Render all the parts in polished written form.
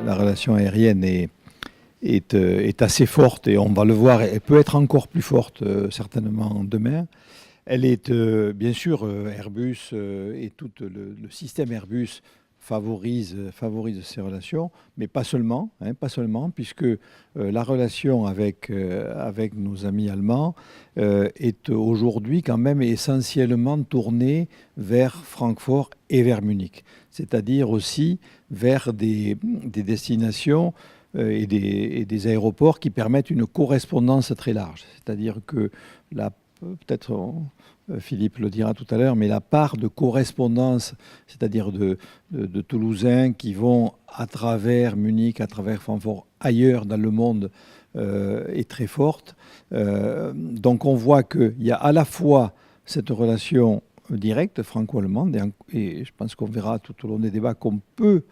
la relation aérienne est assez forte et on va le voir, elle peut être encore plus forte certainement demain. Elle est bien sûr Airbus et tout le système Airbus favorise ces relations, mais pas seulement, hein, pas seulement, puisque la relation avec nos amis allemands est aujourd'hui quand même essentiellement tournée vers Francfort et vers Munich, c'est-à-dire aussi vers des destinations et des aéroports qui permettent une correspondance très large. C'est-à-dire que peut-être Philippe le dira tout à l'heure, mais la part de correspondance, c'est-à-dire de Toulousains qui vont à travers Munich, à travers Francfort, ailleurs dans le monde, est très forte. Donc on voit qu'il y a à la fois cette relation directe franco-allemande, et je pense qu'on verra tout au long des débats qu'on peut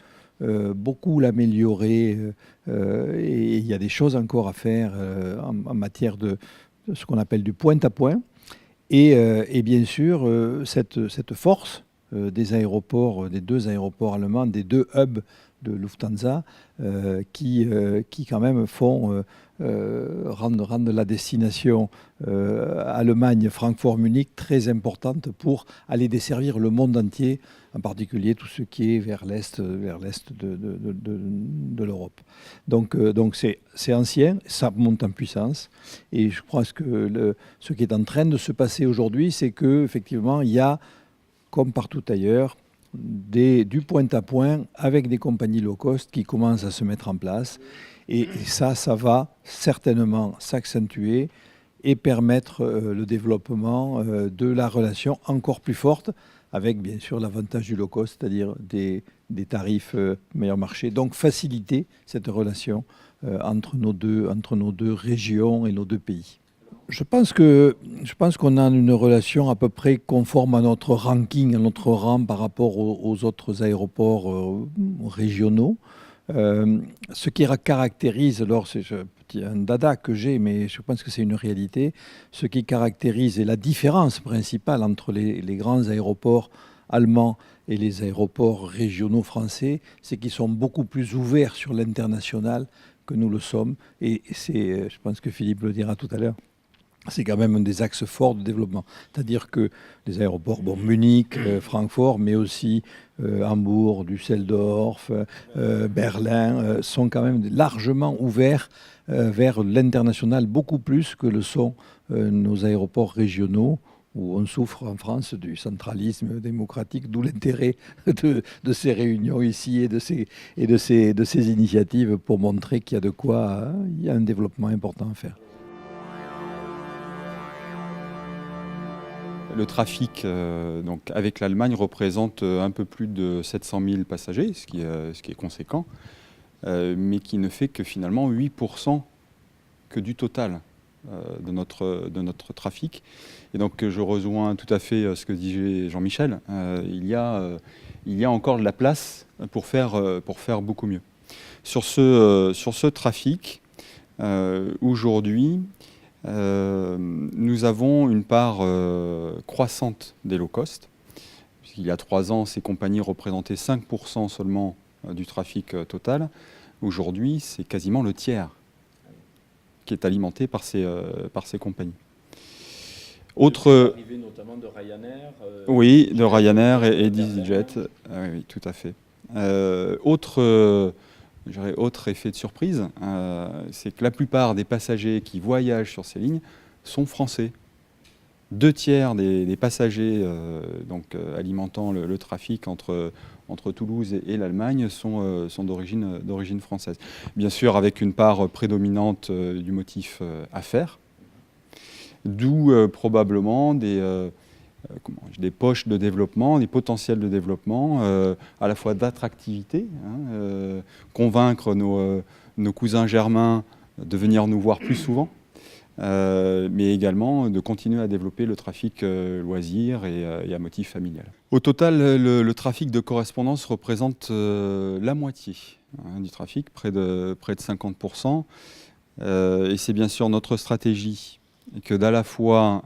beaucoup l'améliorer, et il y a des choses encore à faire en matière de ce qu'on appelle du point-à-point. Et bien sûr, cette force des aéroports, des deux aéroports allemands, des deux hubs de Lufthansa, qui quand même rendent la destination Allemagne-Francfort-Munich très importante pour aller desservir le monde entier, en particulier tout ce qui est vers l'Est de l'Europe. Donc c'est ancien, ça monte en puissance. Et je pense que ce qui est en train de se passer aujourd'hui, c'est qu'effectivement, il y a, comme partout ailleurs, du point-à-point avec des compagnies low cost qui commencent à se mettre en place. Et ça va certainement s'accentuer et permettre le développement de la relation encore plus forte, avec bien sûr l'avantage du low cost, c'est-à-dire des tarifs meilleur marché. Donc faciliter cette relation entre nos deux régions et nos deux pays. Je pense qu'on a une relation à peu près conforme à notre ranking, à notre rang par rapport aux autres aéroports régionaux. Ce qui caractérise, alors c'est un dada que j'ai, mais je pense que c'est une réalité, ce qui caractérise et la différence principale entre les grands aéroports allemands et les aéroports régionaux français, c'est qu'ils sont beaucoup plus ouverts sur l'international que nous le sommes. Et je pense que Philippe le dira tout à l'heure, c'est quand même un des axes forts de développement. C'est-à-dire que les aéroports, Munich, Francfort, mais aussi Hambourg, Düsseldorf, Berlin, sont quand même largement ouverts vers l'international, beaucoup plus que le sont nos aéroports régionaux, où on souffre en France du centralisme démocratique, d'où l'intérêt de ces réunions ici et de ces initiatives pour montrer qu'il y a de quoi, il y a un développement important à faire. Le trafic donc avec l'Allemagne représente un peu plus de 700 000 passagers, ce qui est conséquent, mais qui ne fait que finalement 8% que du total de notre trafic. Et donc je rejoins tout à fait ce que dit Jean-Michel. Il y a encore de la place pour faire beaucoup mieux. Sur ce trafic, aujourd'hui, nous avons une part croissante des low cost. Il y a 3 ans, ces compagnies représentaient 5% seulement du trafic total. Aujourd'hui, c'est quasiment le tiers qui est alimenté par ces compagnies. Arrivée notamment de Ryanair. Oui, de Ryanair et d'EasyJet. Oui, tout à fait. Autre effet de surprise, c'est que la plupart des passagers qui voyagent sur ces lignes sont français. 2 tiers des passagers alimentant le trafic entre Toulouse et l'Allemagne sont d'origine française. Bien sûr, avec une part prédominante du motif affaires, d'où probablement des poches de développement, des potentiels de développement, à la fois d'attractivité, convaincre nos cousins germains de venir nous voir plus souvent, mais également de continuer à développer le trafic loisirs et à motif familial. Au total, le trafic de correspondance représente la moitié du trafic, près de 50%. Et c'est bien sûr notre stratégie que d'à la fois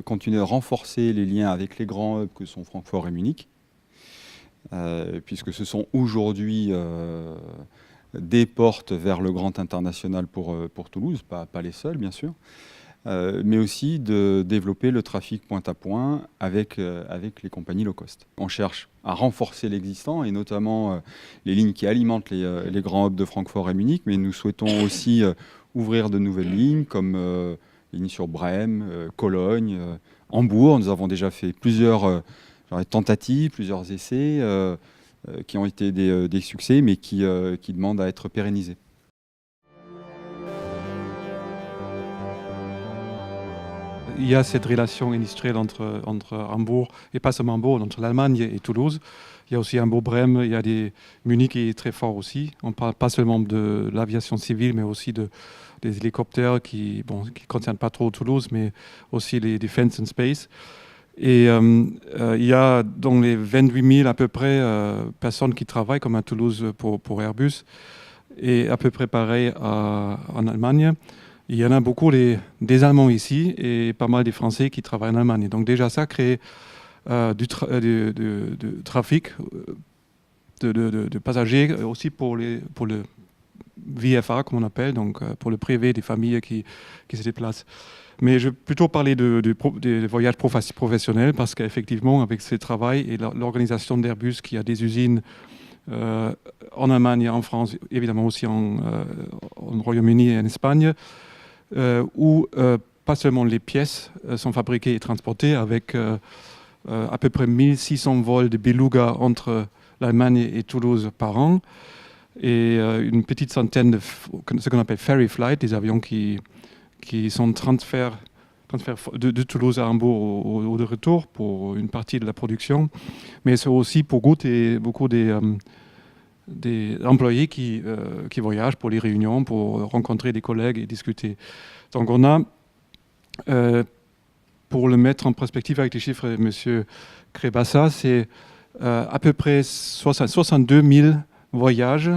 continuer à renforcer les liens avec les grands hubs que sont Francfort et Munich, puisque ce sont aujourd'hui des portes vers le grand international pour Toulouse, pas les seuls bien sûr, mais aussi de développer le trafic point à point avec les compagnies low cost. On cherche à renforcer l'existant et notamment les lignes qui alimentent les grands hubs de Francfort et Munich, mais nous souhaitons aussi ouvrir de nouvelles lignes comme lignes sur Brême, Cologne, Hambourg. Nous avons déjà fait plusieurs tentatives, plusieurs essais qui ont été des succès, mais qui demandent à être pérennisés. Il y a cette relation industrielle entre Hambourg, et pas seulement Hambourg, entre l'Allemagne et Toulouse. Il y a aussi Hambourg-Brême, il y a Munich qui est très fort aussi. On ne parle pas seulement de l'aviation civile, mais aussi des hélicoptères qui ne concernent pas trop Toulouse, mais aussi les Defense and Space. Et il y a dans les 28 000 à peu près personnes qui travaillent comme à Toulouse pour Airbus, et à peu près pareil en Allemagne. Il y en a beaucoup des Allemands ici et pas mal des Français qui travaillent en Allemagne. Donc déjà ça crée du trafic de passagers aussi pour le VFA, comme on appelle, donc pour le privé des familles qui se déplacent. Mais je vais plutôt parler des voyages professionnels parce qu'effectivement, avec ce travail et l'organisation d'Airbus qui a des usines en Allemagne, en France, évidemment aussi en Royaume-Uni et en Espagne, où pas seulement les pièces sont fabriquées et transportées avec à peu près 1600 vols de Beluga entre l'Allemagne et Toulouse par an et une petite centaine de ce qu'on appelle ferry flight, des avions qui sont transfert de Toulouse à Hambourg au de retour pour une partie de la production, mais c'est aussi pour beaucoup des employés qui voyagent pour les réunions, pour rencontrer des collègues et discuter. Donc on a, pour le mettre en perspective avec les chiffres de M. Crébassa, c'est à peu près 62 000 voyages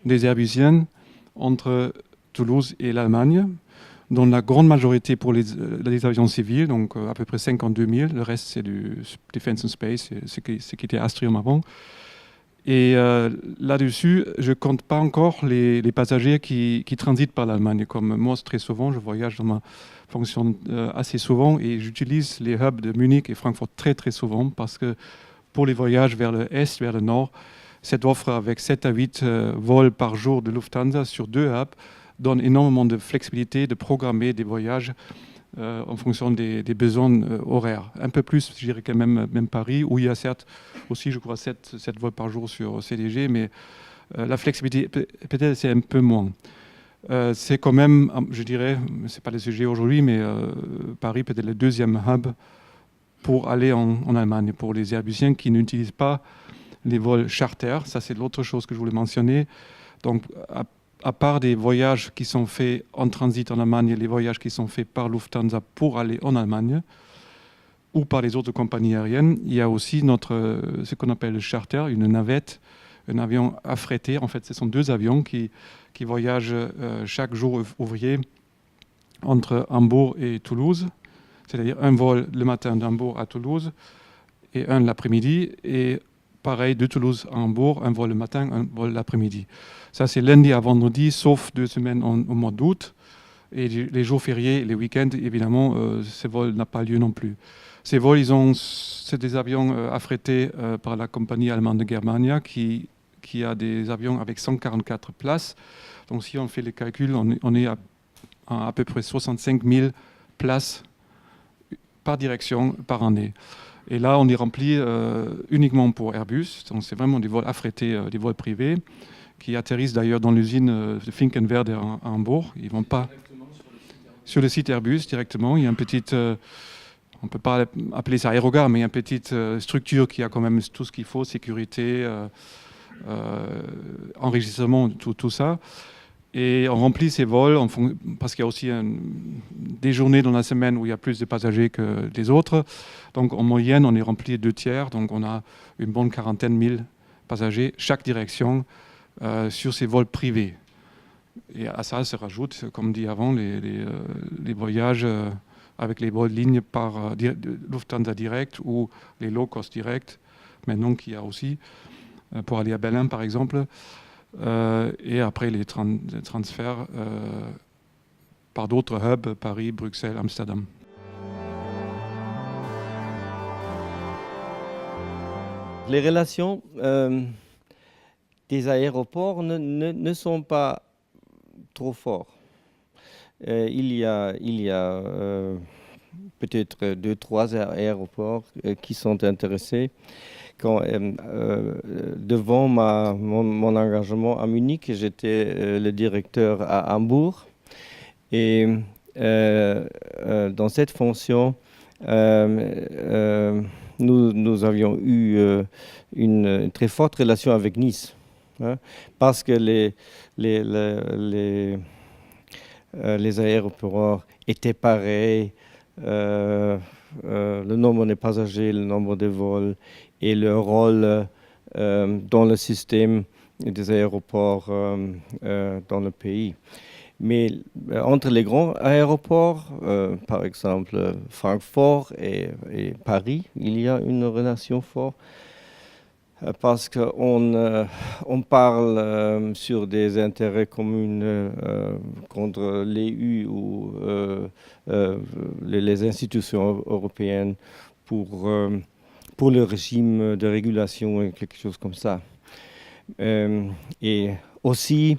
des Airbusiens entre Toulouse et l'Allemagne, dont la grande majorité pour les avions civils, donc à peu près 52 000. Le reste, c'est du Defense and Space, ce qui était Astrium avant. Et là-dessus, je ne compte pas encore les passagers qui transitent par l'Allemagne. Comme moi, très souvent, je voyage dans ma fonction assez souvent et j'utilise les hubs de Munich et Francfort très très souvent parce que pour les voyages vers le Est, vers le Nord, cette offre avec 7 à 8 vols par jour de Lufthansa sur 2 hubs donne énormément de flexibilité de programmer des voyages en fonction des besoins horaires. Un peu plus, je dirais quand même Paris, où il y a certes aussi, je crois, 7 vols par jour sur CDG, mais la flexibilité, peut-être c'est un peu moins. C'est quand même, je dirais, ce n'est pas le sujet aujourd'hui, mais Paris peut-être le deuxième hub pour aller en Allemagne, pour les Airbusiens qui n'utilisent pas les vols charter. Ça, c'est l'autre chose que je voulais mentionner. Donc, à part des voyages qui sont faits en transit en Allemagne, les voyages qui sont faits par Lufthansa pour aller en Allemagne ou par les autres compagnies aériennes, il y a aussi ce qu'on appelle le charter, une navette, un avion affrété. En fait, ce sont 2 avions qui voyagent chaque jour ouvrier entre Hambourg et Toulouse, c'est-à-dire un vol le matin d'Hambourg à Toulouse et un l'après-midi, et pareil de Toulouse à Hambourg, un vol le matin, un vol l'après-midi. Ça, c'est lundi à vendredi, sauf 2 semaines au mois d'août. Et les jours fériés, les week-ends, évidemment, ces vols n'ont pas lieu non plus. Ces vols, c'est des avions affrétés par la compagnie allemande de Germania qui a des avions avec 144 places. Donc, si on fait les calculs, on est à peu près 65 000 places par direction par année. Et là, on est rempli uniquement pour Airbus. Donc, c'est vraiment des vols affrétés, des vols privés, qui atterrissent d'ailleurs dans l'usine de Finkenwerder à Hambourg. Ils ne vont pas sur le site Airbus directement. Il y a une petite, on ne peut pas appeler ça aérogare, mais il y a une petite structure qui a quand même tout ce qu'il faut, sécurité, enregistrement, tout ça. Et on remplit ces vols parce qu'il y a aussi des journées dans la semaine où il y a plus de passagers que les autres. Donc en moyenne, on est rempli 2/3. Donc on a une bonne 40 000 passagers, chaque direction, sur ces vols privés. Et à ça se rajoutent, comme dit avant, les voyages avec les vols de ligne par Lufthansa Direct ou les low cost direct, maintenant qu'il y a aussi, pour aller à Berlin par exemple. et après les transferts par d'autres hubs, Paris, Bruxelles, Amsterdam. Les relations des aéroports ne sont pas trop fortes. Il y a peut-être 2-3 aéroports qui sont intéressés. Devant mon engagement à Munich, j'étais le directeur à Hambourg. Et dans cette fonction, nous avions eu une très forte relation avec Nice, hein, parce que les aéroports étaient pareils, le nombre de passagers, le nombre de vols et le rôle dans le système des aéroports dans le pays. Mais entre les grands aéroports, par exemple Francfort et Paris, il y a une relation forte parce qu'on parle sur des intérêts communs contre l'EU ou les institutions européennes pour le régime de régulation et quelque chose comme ça. Et aussi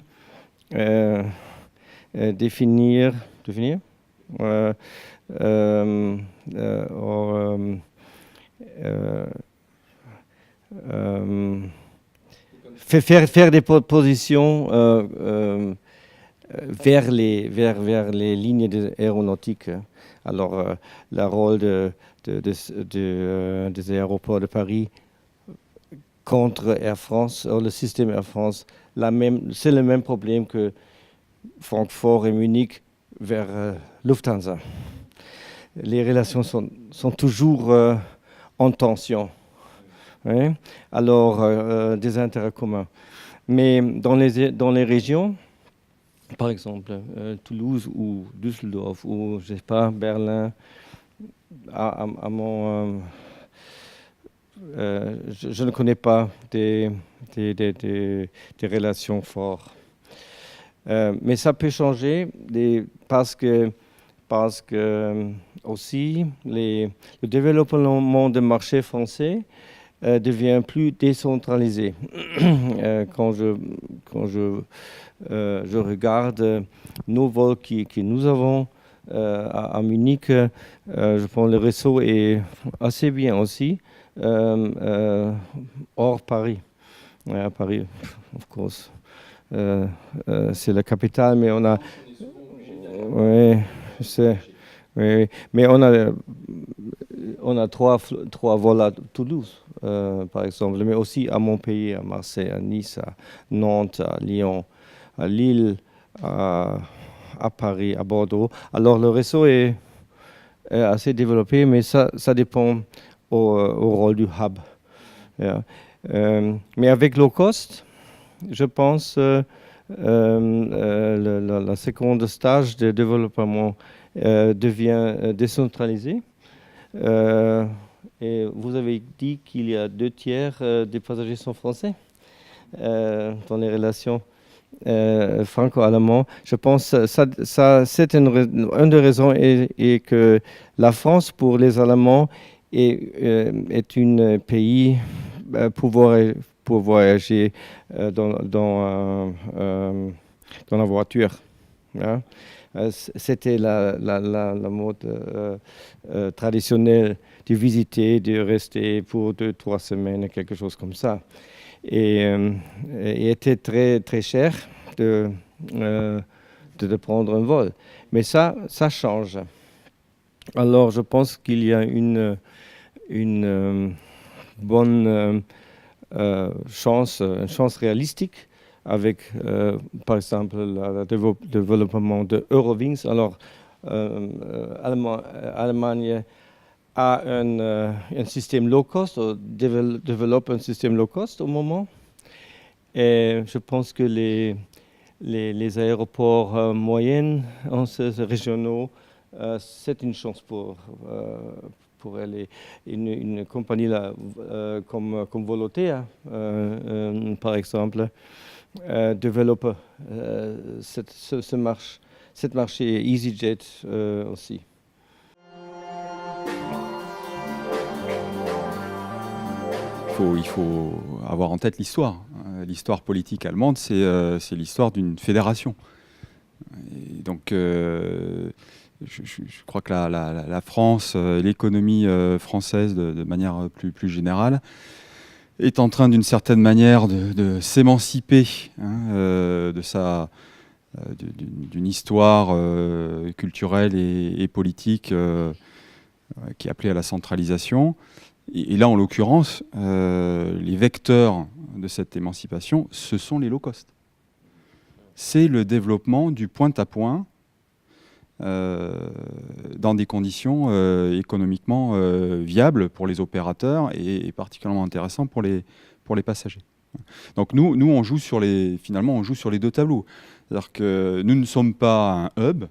définir faire des propositions vers les lignes aéronautiques. Alors, le rôle des aéroports de Paris contre Air France, le système Air France, c'est le même problème que Francfort et Munich vers Lufthansa. Les relations sont toujours en tension. Oui. Alors, des intérêts communs. Mais dans les régions, par exemple Toulouse ou Düsseldorf ou, je sais pas, Berlin, je ne connais pas des relations fortes. Mais ça peut changer parce que aussi le développement du marché français devient plus décentralisé. Quand je regarde nos vols que nous avons à Munich, je pense que le réseau est assez bien aussi, hors Paris. À Paris, of course. C'est la capitale, mais on a... Oui, mais on a trois vols à Toulouse, par exemple, mais aussi à Montpellier, à Marseille, à Nice, à Nantes, à Lyon, à Lille, à Paris, à Bordeaux. Alors le réseau est assez développé, mais ça dépend au rôle du hub. Yeah. Mais avec low cost, je pense la seconde stage de développement devient décentralisé. Et vous avez dit qu'il y a 2/3 des passagers sont français dans les relations franco-allemandes. Je pense que ça c'est une des raisons est que la France, pour les Allemands, est un pays pour voyager dans la voiture. Hein. C'était la mode traditionnelle de visiter, de rester pour 2-3 semaines, quelque chose comme ça. Et était très, très cher de prendre un vol. Mais ça change. Alors, je pense qu'il y a une bonne chance réalistique avec, par exemple, le développement de Eurowings. Alors, Allemagne a un système low cost, développe un système low cost au moment. Et je pense que les aéroports moyens, régionaux, c'est une chance pour elle. Et une compagnie là, comme Volotea, par exemple, développe cette marché EasyJet aussi. Il faut avoir en tête l'histoire. L'histoire politique allemande, c'est l'histoire d'une fédération. Et donc, je crois que la France, l'économie française de manière plus générale, est en train d'une certaine manière de s'émanciper d'une histoire culturelle et politique qui est appelée à la centralisation. Et là, en l'occurrence, les vecteurs de cette émancipation, ce sont les low cost. C'est le développement du point-à-point dans des conditions économiquement viables pour les opérateurs et particulièrement intéressantes pour les passagers. Donc nous on joue sur les deux tableaux. C'est-à-dire que nous ne sommes pas un hub.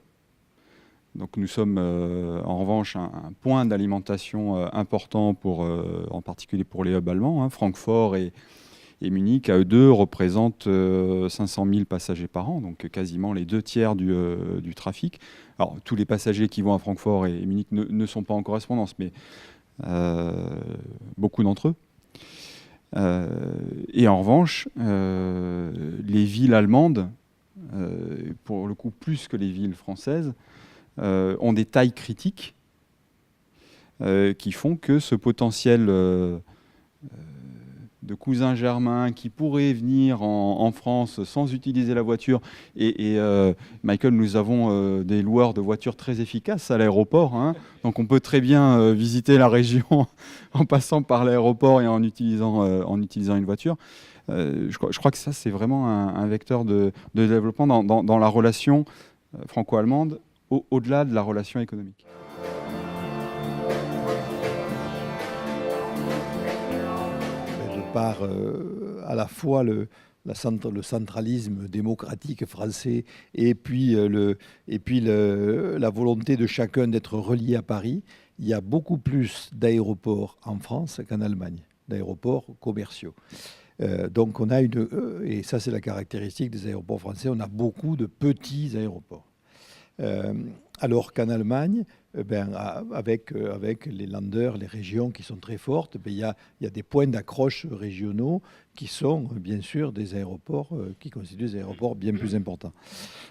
Donc nous sommes en revanche un point d'alimentation important en particulier pour les hubs allemands. Francfort et Munich, à eux deux, représentent 500 000 passagers par an, donc quasiment les 2/3 du trafic. Alors tous les passagers qui vont à Francfort et Munich ne sont pas en correspondance, mais beaucoup d'entre eux. Et en revanche, les villes allemandes, pour le coup plus que les villes françaises, ont des tailles critiques qui font que ce potentiel de cousins germains qui pourraient venir en France sans utiliser la voiture. Et Michael, nous avons des loueurs de voitures très efficaces à l'aéroport. Donc on peut très bien visiter la région en passant par l'aéroport et en utilisant une voiture. Je crois que ça, c'est vraiment un vecteur de développement dans la relation franco-allemande, au-delà de la relation économique. Par à la fois le centralisme démocratique français et puis la volonté de chacun d'être relié à Paris, il y a beaucoup plus d'aéroports en France qu'en Allemagne, d'aéroports commerciaux. Donc on a et ça c'est la caractéristique des aéroports français, on a beaucoup de petits aéroports. Alors qu'en Allemagne, avec les Länder, les régions qui sont très fortes, il y a des points d'accroche régionaux qui sont bien sûr des aéroports, qui constituent des aéroports bien plus importants.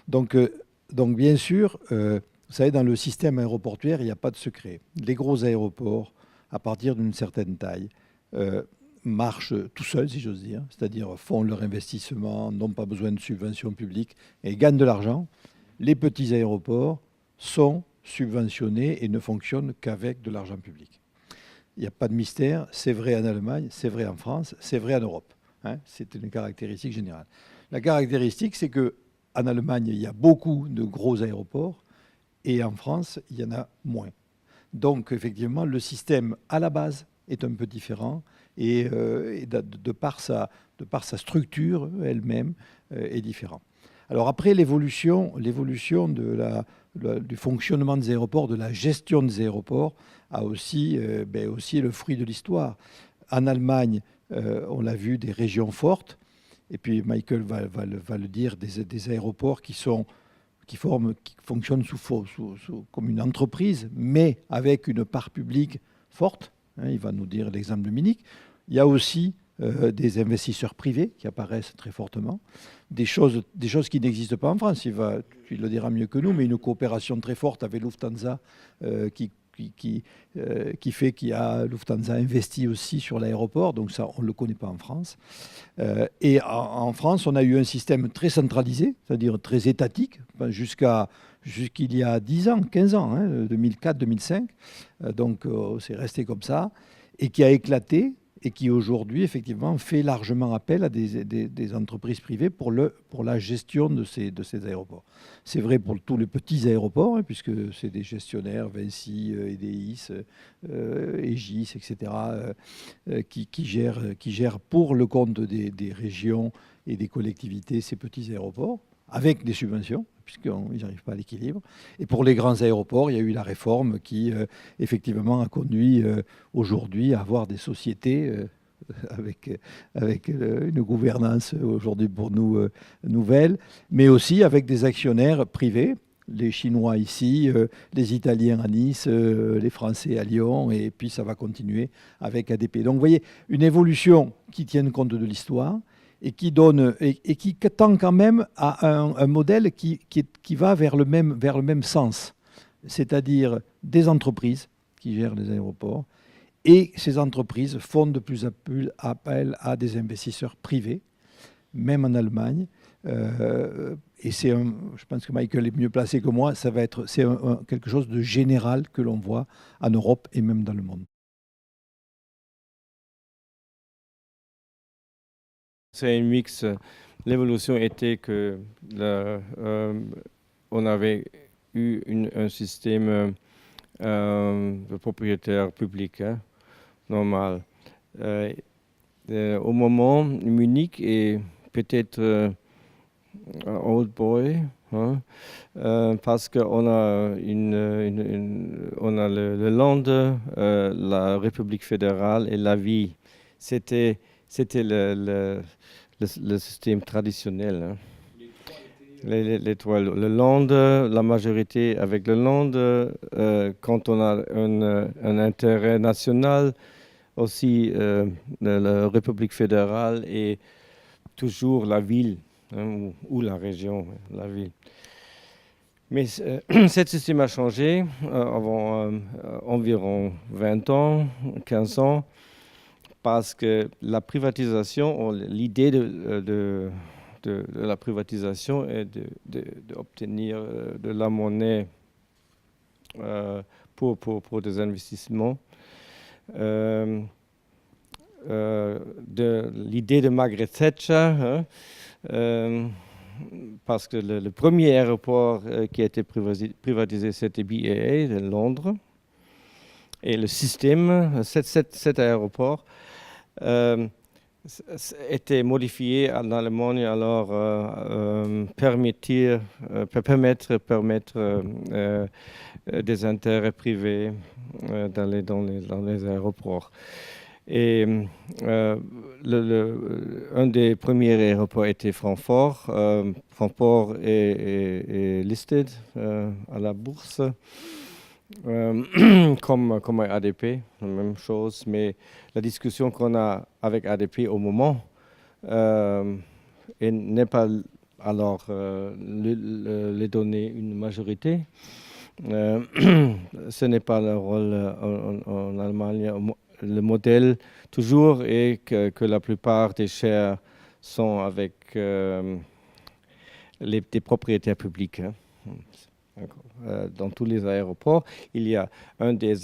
Donc bien sûr, vous savez, dans le système aéroportuaire, il n'y a pas de secret. Les gros aéroports, à partir d'une certaine taille, marchent tout seuls, si j'ose dire, c'est-à-dire font leur investissement, n'ont pas besoin de subventions publiques et gagnent de l'argent. Les petits aéroports sont subventionnés et ne fonctionnent qu'avec de l'argent public. Il n'y a pas de mystère, c'est vrai en Allemagne, c'est vrai en France, c'est vrai en Europe. C'est une caractéristique générale. La caractéristique, c'est qu'en Allemagne, il y a beaucoup de gros aéroports et en France, il y en a moins. Donc, effectivement, le système, à la base, est un peu différent et de par sa structure elle-même, est différent. Alors après, l'évolution du fonctionnement des aéroports, de la gestion des aéroports, a aussi le fruit de l'histoire. En Allemagne, on l'a vu, des régions fortes, et puis Michael va le dire, des aéroports qui fonctionnent comme une entreprise, mais avec une part publique forte. Il va nous dire l'exemple de Munich. Il y a aussi des investisseurs privés qui apparaissent très fortement, des choses qui n'existent pas en France. Il le dira mieux que nous, mais une coopération très forte avec Lufthansa qui fait qu'il y a Lufthansa investi aussi sur l'aéroport, donc ça on ne le connaît pas en France. Et en France, on a eu un système très centralisé, c'est-à-dire très étatique, jusqu'il y a 10 ans, 15 ans, 2004-2005, donc c'est resté comme ça, et qui a éclaté, et qui aujourd'hui, effectivement, fait largement appel à des entreprises privées pour la gestion de ces aéroports. C'est vrai pour tous les petits aéroports, puisque c'est des gestionnaires, Vinci, Edeis, Aegis, etc., qui gèrent pour le compte des régions et des collectivités ces petits aéroports. avec des subventions, puisqu'ils n'arrivent pas à l'équilibre. Et pour les grands aéroports, il y a eu la réforme qui, effectivement, a conduit aujourd'hui à avoir des sociétés avec une gouvernance aujourd'hui pour nous nouvelle, mais aussi avec des actionnaires privés, les Chinois ici, les Italiens à Nice, les Français à Lyon, et puis ça va continuer avec ADP. Donc vous voyez, une évolution qui tienne compte de l'histoire et qui donne et qui tend quand même à un modèle qui va vers le même sens, c'est-à-dire des entreprises qui gèrent les aéroports. Et ces entreprises font de plus en plus appel à des investisseurs privés, même en Allemagne. Et je pense que Michael est mieux placé que moi, c'est quelque chose de général que l'on voit en Europe et même dans le monde. C'est un mix. L'évolution était que on avait eu un système de propriétaire public, hein, normal. Au moment, Munich est peut-être un old boy, hein, parce qu'on a, on a le land, la République fédérale et la vie. C'était le système traditionnel. Hein. Les trois, le land, la majorité avec le land, quand on a un intérêt national, aussi la République fédérale et toujours la ville, hein, ou la région, la ville. Mais ce système a changé avant environ 20 ans, 15 ans, parce que la privatisation, l'idée de la privatisation est d'obtenir de la monnaie pour des investissements. L'idée de Margaret Thatcher, hein, parce que le premier aéroport qui a été privatisé, c'était BAA de Londres. Et le système, cet aéroport, était modifié en Allemagne, alors permettre des intérêts privés dans les aéroports. Et un des premiers aéroports était Francfort. Francfort est listed à la bourse. Comme ADP, la même chose, mais la discussion qu'on a avec ADP au moment n'est pas alors les donner une majorité. Ce n'est pas le rôle en Allemagne. Le modèle toujours est que la plupart des shares sont avec des propriétaires publics. Hein. Dans tous les aéroports, il y a une des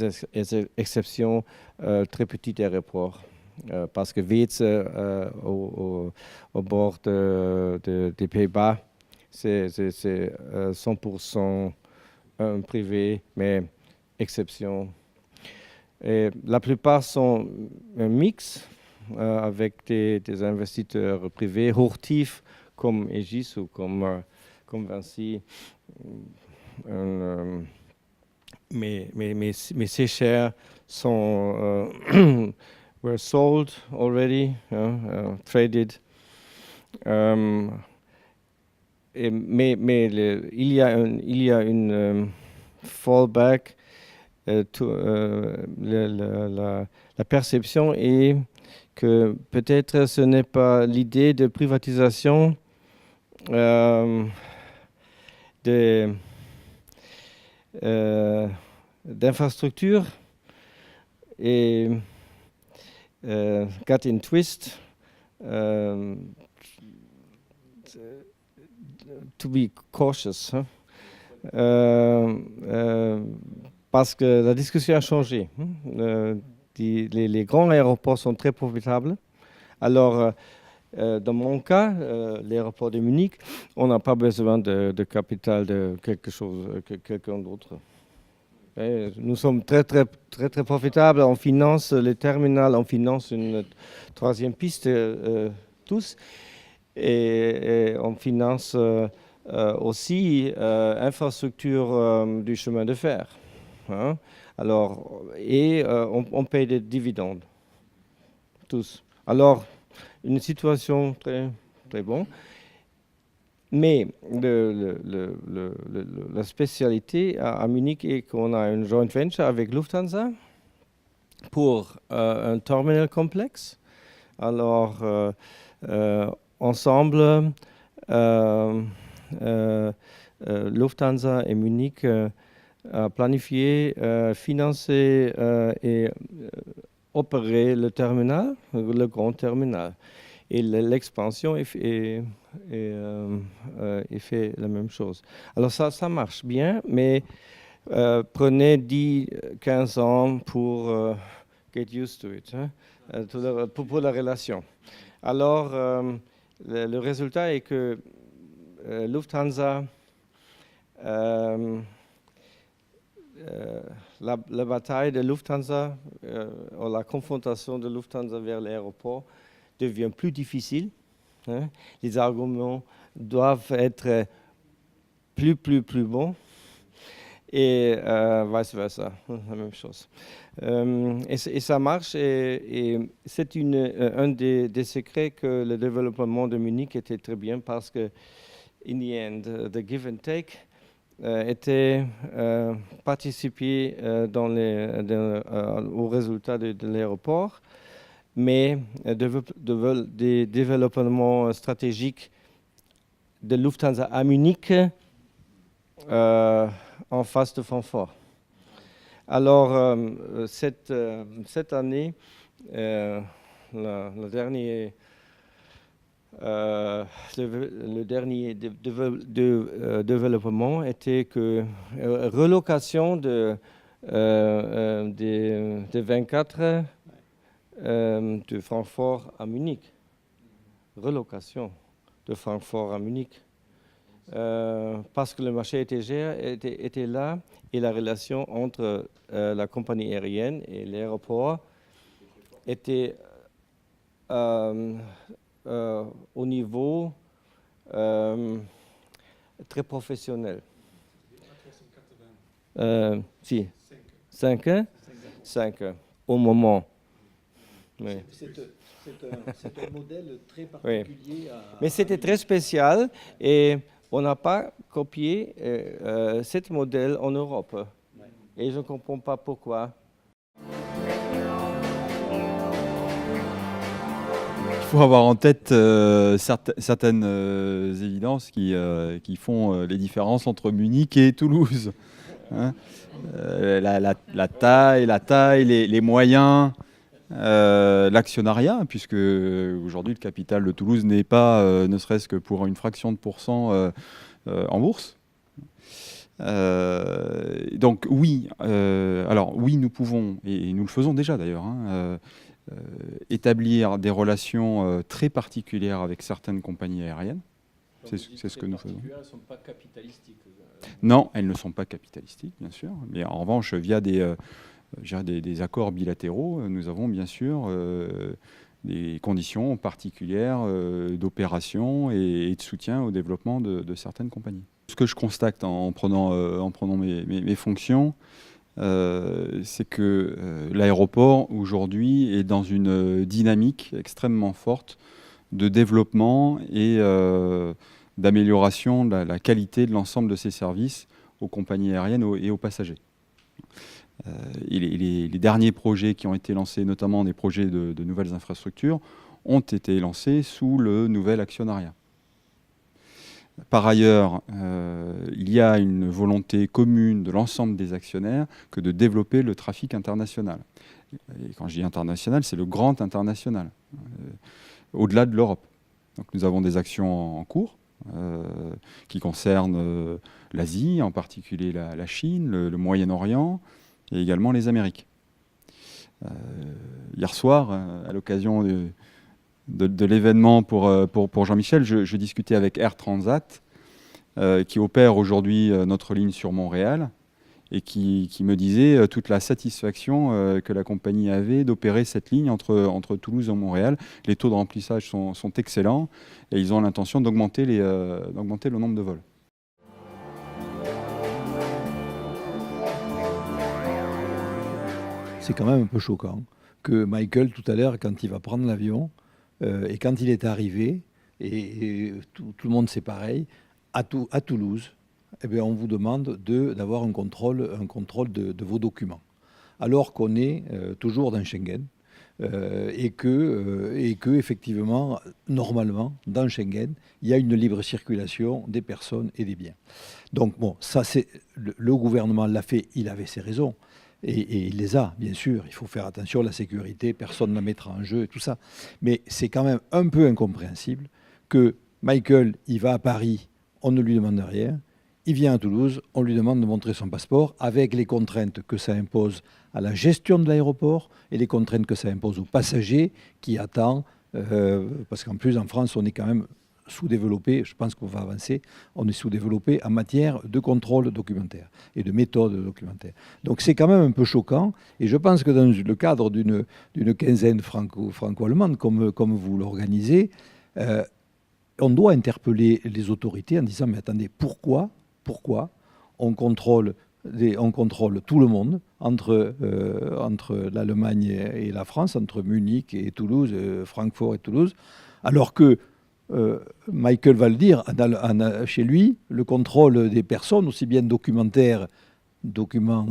exceptions, très petit aéroport, parce que Weeze au bord des Pays-Bas, c'est 100% privé, mais exception. Et la plupart sont un mix avec des investisseurs privés, Hochtief comme Aegis ou comme Vinci. Mais ces shares sont were sold already, traded. Mais il y a une fallback. La perception est que peut-être ce n'est pas l'idée de privatisation d'infrastructures et got in twist to be cautious, hein? Parce que la discussion a changé. Les grands aéroports sont très profitables. Alors, dans mon cas, l'aéroport de Munich, on n'a pas besoin de capital de quelqu'un d'autre. Nous sommes très profitables. On finance les terminals, on finance une troisième piste tous, et on finance aussi infrastructure du chemin de fer. Hein. Alors, et on paye des dividendes, tous. Alors, une situation très, très bonne. Mais la spécialité à Munich est qu'on a une joint venture avec Lufthansa pour un terminal complexe. Alors, ensemble, Lufthansa et Munich a planifié, financé et opéré le terminal, le grand terminal. Et l'expansion est fait la même chose. Alors ça marche bien, mais prenez 10-15 ans pour get used to it, hein, pour la relation. Alors, le résultat est que Lufthansa, la bataille de Lufthansa, ou la confrontation de Lufthansa vers l'aéroport devient plus difficile. Hein. Les arguments doivent être plus bons. Et vice versa, la même chose. Et ça marche, et c'est un des secrets que le développement de Munich était très bien, parce que, in the end, the give and take était participer au résultat de l'aéroport, mais des développements stratégiques de Lufthansa à Munich en face de Francfort. Alors, cette année, le dernier développement était que relocation de 24 de Francfort à Munich. Relocation de Francfort à Munich. Parce que le marché était là, et la relation entre la compagnie aérienne et l'aéroport était au niveau très professionnel. Si, 5 au moment. Oui. C'est un modèle très particulier. Oui. Mais c'était très spécial, et on n'a pas copié ce modèle en Europe. Ouais. Et je ne comprends pas pourquoi. Il faut avoir en tête certaines évidences qui font les différences entre Munich et Toulouse. Hein, la taille, les moyens, l'actionnariat, puisque aujourd'hui le capital de Toulouse n'est pas, ne serait-ce que pour une fraction de pourcent en bourse. Donc oui, alors oui, nous pouvons, et nous le faisons déjà d'ailleurs, hein, établir des relations très particulières avec certaines compagnies aériennes. C'est ce que nous faisons. Elles ne sont pas capitalistiques. Non, elles ne sont pas capitalistiques, bien sûr. Mais en revanche, via des accords bilatéraux, nous avons bien sûr des conditions particulières d'opération et de soutien au développement de certaines compagnies. Ce que je constate en prenant mes fonctions, c'est que l'aéroport aujourd'hui est dans une dynamique extrêmement forte de développement et d'amélioration de la qualité de l'ensemble de ses services aux compagnies aériennes et aux passagers. Les derniers projets qui ont été lancés, notamment des projets de nouvelles infrastructures, ont été lancés sous le nouvel actionnariat. Par ailleurs, il y a une volonté commune de l'ensemble des actionnaires que de développer le trafic international. Et quand je dis international, c'est le grand international, au-delà de l'Europe. Donc nous avons des actions en cours qui concernent l'Asie, en particulier la Chine, le Moyen-Orient et également les Amériques. Hier soir, à l'occasion de l'événement pour Jean-Michel, je discutais avec Air Transat, qui opère aujourd'hui notre ligne sur Montréal, et qui me disait toute la satisfaction que la compagnie avait d'opérer cette ligne entre Toulouse et Montréal. Les taux de remplissage sont excellents, et ils ont l'intention d'augmenter le nombre de vols. c'est quand même un peu choquant que Michael, tout à l'heure, quand il va prendre l'avion, et quand il est arrivé, et tout le monde c'est pareil, à Toulouse, eh bien, on vous demande d'avoir un contrôle de vos documents. Alors qu'on est toujours dans Schengen, et que effectivement, normalement, dans Schengen, il y a une libre circulation des personnes et des biens. Donc bon, ça c'est le gouvernement l'a fait, il avait ses raisons. Et il les a, bien sûr. Il faut faire attention à la sécurité, personne ne la mettra en jeu et tout ça. Mais c'est quand même un peu incompréhensible que Michael, il va à Paris, on ne lui demande rien. Il vient à Toulouse, on lui demande de montrer son passeport avec les contraintes que ça impose à la gestion de l'aéroport et les contraintes que ça impose aux passagers qui attendent. Parce qu'en plus, en France, on est quand même sous-développé, je pense qu'on va avancer, on est sous-développé en matière de contrôle documentaire et de méthode documentaire. Donc c'est quand même un peu choquant, et je pense que dans le cadre d'une quinzaine franco-allemande, comme vous l'organisez, on doit interpeller les autorités en disant, mais attendez, pourquoi on contrôle tout le monde entre l'Allemagne et la France, entre Munich et Toulouse, Francfort et Toulouse, alors que Michael va le dire, chez lui, le contrôle des personnes, aussi bien documentaires, documents,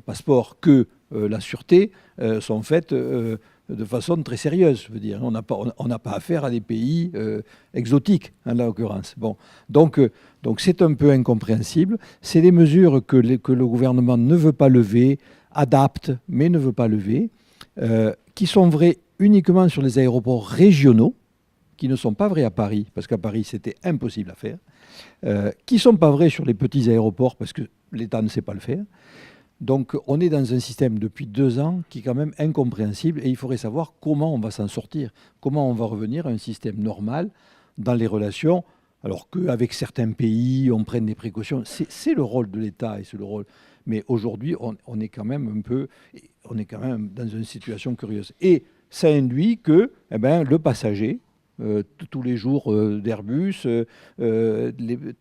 passeports, que la sûreté, sont faites de façon très sérieuse. Je veux dire, on n'a pas affaire à des pays exotiques, en l'occurrence. Bon, donc c'est un peu incompréhensible. C'est des mesures que le gouvernement ne veut pas lever, adapte, mais ne veut pas lever, qui sont vraies uniquement sur les aéroports régionaux, qui ne sont pas vrais à Paris, parce qu'à Paris, c'était impossible à faire, qui ne sont pas vrais sur les petits aéroports, parce que l'État ne sait pas le faire. Donc, on est dans un système depuis 2 ans qui est quand même incompréhensible, et il faudrait savoir comment on va s'en sortir, comment on va revenir à un système normal dans les relations, alors qu'avec certains pays, on prenne des précautions. C'est le rôle de l'État, et c'est le rôle. Mais aujourd'hui, on est quand même dans une situation curieuse. Et ça induit que le passager, tous les jours d'Airbus, il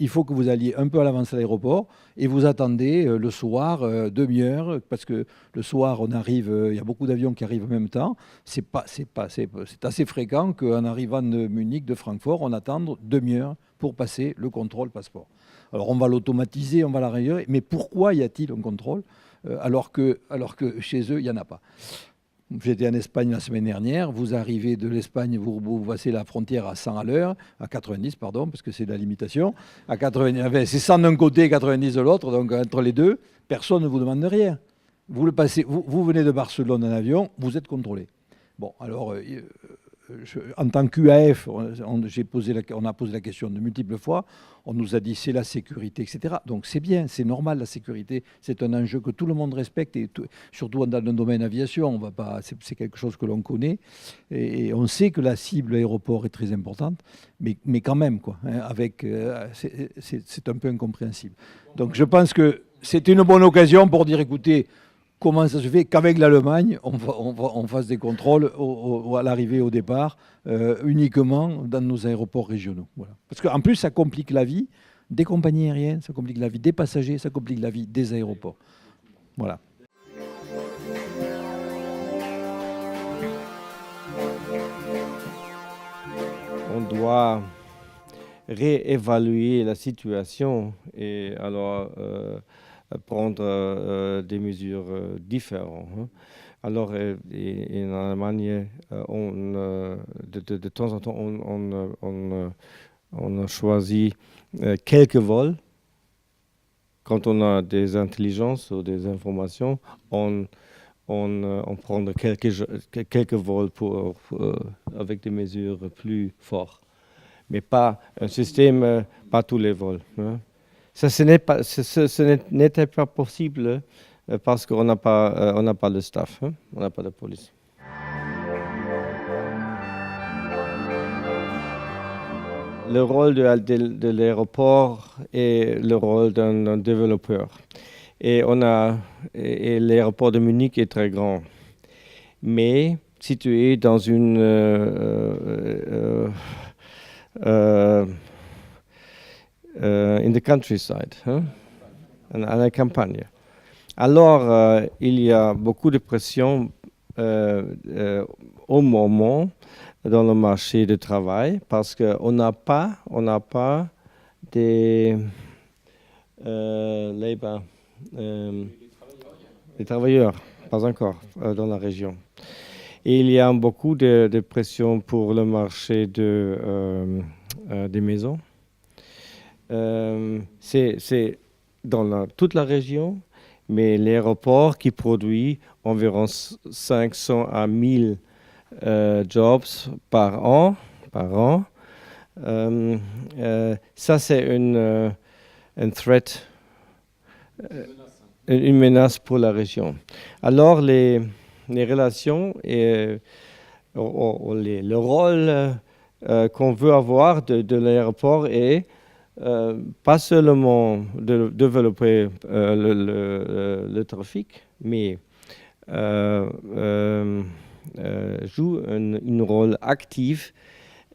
faut que vous alliez un peu à l'avance à l'aéroport et vous attendez le soir, demi-heure, parce que le soir, on arrive, il y a beaucoup d'avions qui arrivent en même temps. C'est assez fréquent qu'en arrivant de Munich, de Francfort, on attende demi-heure pour passer le contrôle passeport. Alors on va l'automatiser, on va la régler, mais pourquoi y a-t-il un contrôle alors que chez eux, il n'y en a pas? J'étais en Espagne la semaine dernière, vous arrivez de l'Espagne, vous passez la frontière à 100 à l'heure, à 90 pardon, parce que c'est la limitation, à 90, c'est 100 d'un côté et 90 de l'autre, donc entre les deux, personne ne vous demande rien. Vous venez de Barcelone en avion, vous êtes contrôlé. Bon, alors, en tant qu'UAF, on a posé la question de multiples fois, on nous a dit c'est la sécurité, etc. Donc c'est bien, c'est normal la sécurité, c'est un enjeu que tout le monde respecte, et surtout dans le domaine aviation, c'est quelque chose que l'on connaît, et on sait que la cible aéroport est très importante, mais quand même, quoi, hein, c'est un peu incompréhensible. Donc je pense que c'est une bonne occasion pour dire, écoutez, comment ça se fait qu'avec l'Allemagne, on fasse des contrôles à l'arrivée et au départ, uniquement dans nos aéroports régionaux. Voilà. Parce qu'en plus, ça complique la vie des compagnies aériennes, ça complique la vie des passagers, ça complique la vie des aéroports. Voilà. On doit réévaluer la situation et alors prendre des mesures différentes. Hein. Alors, en Allemagne, de temps en temps, on choisit quelques vols. Quand on a des intelligences ou des informations, on prend quelques vols avec des mesures plus fortes. Mais pas un système, pas tous les vols. Hein. Ce n'était pas possible parce qu'on n'a pas le staff, hein? On n'a pas de police. Le rôle de l'aéroport est le rôle d'un développeur. Et l'aéroport de Munich est très grand, mais situé dans une in the countryside, hein? À la campagne. Alors, il y a beaucoup de pression au moment dans le marché du travail parce qu'on n'a pas des des travailleurs, pas encore dans la région. Et il y a beaucoup de pression pour le marché des maisons. C'est dans toute la région, mais l'aéroport qui produit environ 500 à 1000 jobs par an. Ça, c'est une threat, une menace pour la région. Alors, les relations et le rôle qu'on veut avoir de l'aéroport est pas seulement de développer le trafic, mais joue un rôle actif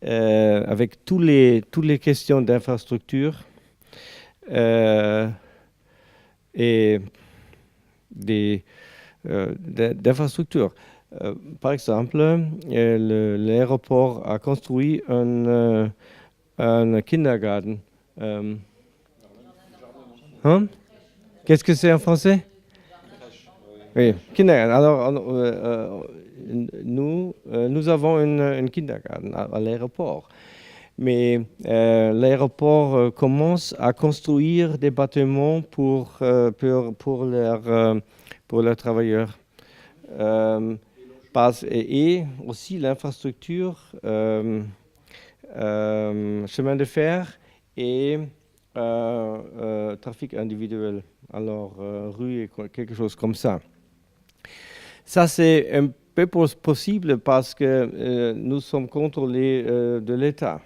avec toutes les questions d'infrastructure et d'infrastructure. Par exemple, l'aéroport a construit un kindergarten. Qu'est-ce que c'est en français? Oui, kindergarten. Alors, nous avons une kindergarten à l'aéroport. Mais l'aéroport commence à construire des bâtiments pour leurs travailleurs. Et aussi l'infrastructure, chemin de fer et trafic individuel. Alors, rue et quelque chose comme ça. Ça, c'est un peu possible parce que nous sommes contrôlés de l'État.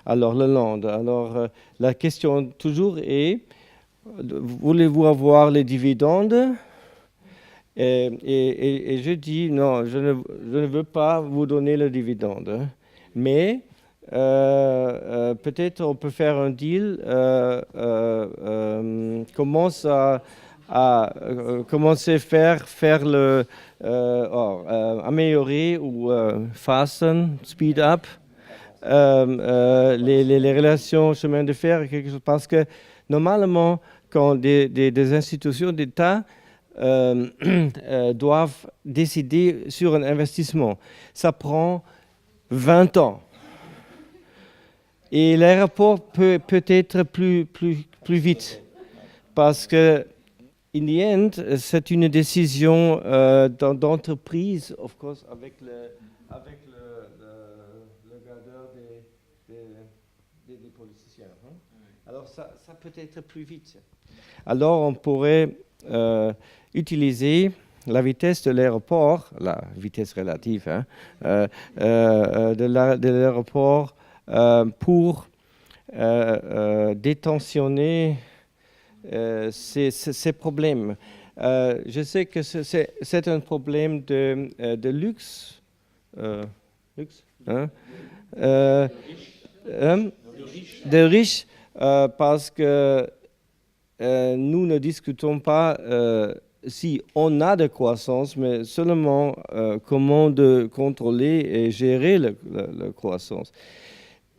Alors, le land. Alors, la question toujours est, voulez-vous avoir les dividendes? Et je dis, non, je ne veux pas vous donner le dividende. Mais peut-être on peut faire un deal, commencer faire le améliorer ou fasten, speed up les relations chemin de fer, quelque chose, parce que normalement quand des institutions d'État doivent décider sur un investissement, ça prend 20 ans. Et l'aéroport peut être plus vite parce que, in the end, c'est une décision d'entreprise, of course, avec le gardeur des politiciens. Alors ça peut être plus vite. Alors on pourrait utiliser la vitesse de l'aéroport, la vitesse relative de l'aéroport pour détentionner ces problèmes. Je sais que c'est un problème de luxe. De riches, parce que nous ne discutons pas si on a de croissance, mais seulement comment de contrôler et gérer la croissance.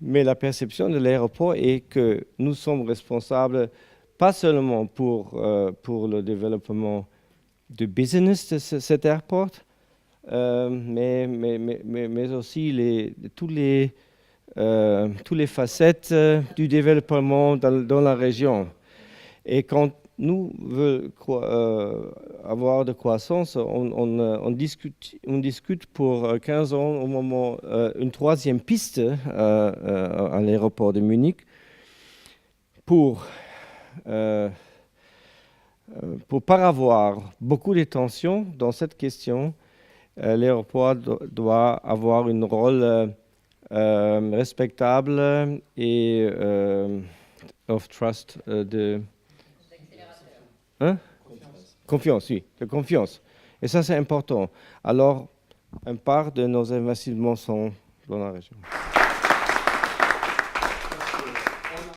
Mais la perception de l'aéroport est que nous sommes responsables pas seulement pour le développement du business de cet aéroport, mais aussi toutes les facettes du développement dans la région. Et quand nous voulons avoir de croissance, on discute pour 15 ans au moment une troisième piste à l'aéroport de Munich pour pas avoir beaucoup de tensions dans cette question. L'aéroport doit avoir un rôle respectable et of trust confiance, oui, de confiance. Et ça, c'est important. Alors, une part de nos investissements sont dans la région.